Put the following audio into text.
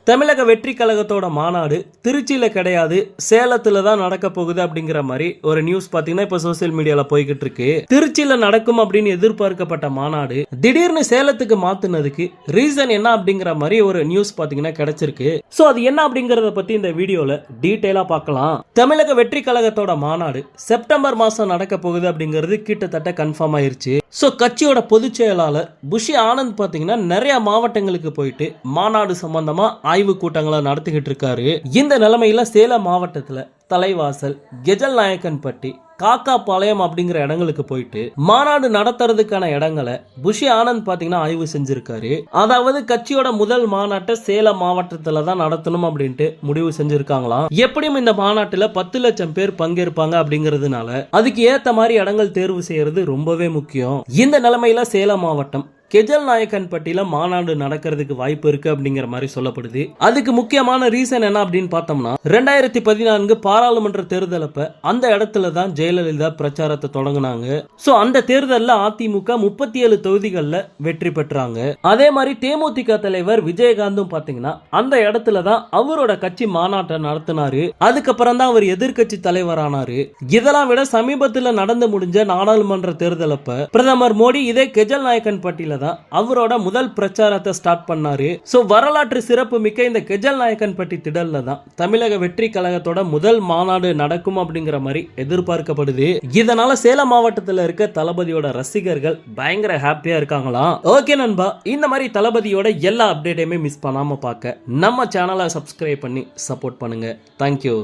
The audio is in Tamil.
தமிழக வெற்றி கழகத்தோட மாநாடு திருச்சியில கிடையாது, சேலத்துல தான் நடக்க போகுது அப்படிங்கிற மாதிரி ஒரு நியூஸ் பாத்தீங்கன்னா இப்ப சோசியல் மீடியால போய்கிட்டு இருக்கு. திருச்சியில நடக்கும் அப்படின்னு எதிர்பார்க்கப்பட்ட மாநாடு திடீர்னு சேலத்துக்கு மாத்துனதுக்கு ரீசன் என்ன அப்படிங்கிற மாதிரி ஒரு நியூஸ் பாத்தீங்கன்னா கிடைச்சிருக்கு. சோ அது என்ன அப்படிங்கறத பத்தி இந்த வீடியோல டீடைலா பார்க்கலாம். தமிழக வெற்றி கழகத்தோட மாநாடு செப்டம்பர் மாசம் நடக்க போகுது அப்படிங்கிறது கிட்டத்தட்ட கன்ஃபார்ம் ஆயிருச்சு. சோ கட்சியோட பொதுச் செயலாளர் புஷி ஆனந்த் பாத்தீங்கன்னா நிறைய மாவட்டங்களுக்கு போயிட்டு மாநாடு சம்பந்தமா ஆய்வு கூட்டங்களை நடத்திக்கிட்டு இருக்காரு. இந்த நிலைமையில சேலம் மாவட்டத்துல தலைவாசல், கெஜல் நாயக்கன்பட்டி, காக்காபாளையம் அப்படிங்கிற இடங்களுக்கு போயிட்டு மாநாடு நடத்துறதுக்கான இடங்களை புஷி ஆனந்த் பாத்தீங்கன்னா ஆய்வு செஞ்சிருக்காரு. அதாவது கட்சியோட முதல் மாநாட்டை சேலம் மாவட்டத்துல தான் நடத்தணும் அப்படின்ட்டு முடிவு செஞ்சிருக்காங்களாம். எப்படியும் இந்த மாநாட்டுல 10 லட்சம் பேர் பங்கேற்பாங்க அப்படிங்கிறதுனால அதுக்கு ஏத்த மாதிரி இடங்கள் தேர்வு செய்யறது ரொம்பவே முக்கியம். இந்த நிலைமையில சேலம் மாவட்டம் கெஜல் நாயக்கன்பட்டியில மாநாடு நடக்கிறதுக்கு வாய்ப்பு இருக்கு அப்படிங்கிற மாதிரி சொல்லப்படுது. அதுக்கு முக்கியமான ரீசன் என்ன அப்படின்னு பார்த்தோம்னா 2014 பாராளுமன்ற தேர்தல் அப்ப அந்த இடத்துல தான் ஜெயலலிதா பிரச்சாரத்தை தொடங்கினாங்க. சோ அந்த தேர்தல்ல அதிமுக 37 தொகுதிகளில் வெற்றி பெற்றாங்க. அதே மாதிரி தேமுதிக தலைவர் விஜயகாந்தும் பாத்தீங்கன்னா அந்த இடத்துல தான் அவரோட கட்சி மாநாட்டை நடத்தினாரு. அதுக்கப்புறம் தான் அவர் எதிர்கட்சி தலைவரானாரு. இதெல்லாம் விட சமீபத்தில் நடந்து முடிஞ்ச நாடாளுமன்ற தேர்தல் அப்ப பிரதமர் மோடி இதே கெஜல் நாயக்கன்பட்டியில அவரோட முதல் பிரச்சாரத்தை ஸ்டார்ட் பண்ணாரு. சோ வரலாற்று சிறப்பு மிக்க இந்த கெஜல் நாயக்கன்பட்டி திடல்ல தான் தமிழக வெற்றி கழகத்தோட முதல் மாநாடு நடக்கும் அப்படிங்கிற மாதிரி எதிர்பார்க்கப்படுது. இதனால சேலம் மாவட்டத்தில் இருக்க தளபதியோட ரசிகர்கள் பயங்கர ஹாப்பியா இருக்காங்களாம். ஓகே நண்பா, இந்த மாதிரி தளபதியோட எல்லா அப்டேட்டையுமே மிஸ் பண்ணாம பார்க்க நம்ம சேனலை சப்ஸ்கிரைப் பண்ணி சப்போர்ட் பண்ணுங்க. தேங்க்யூ.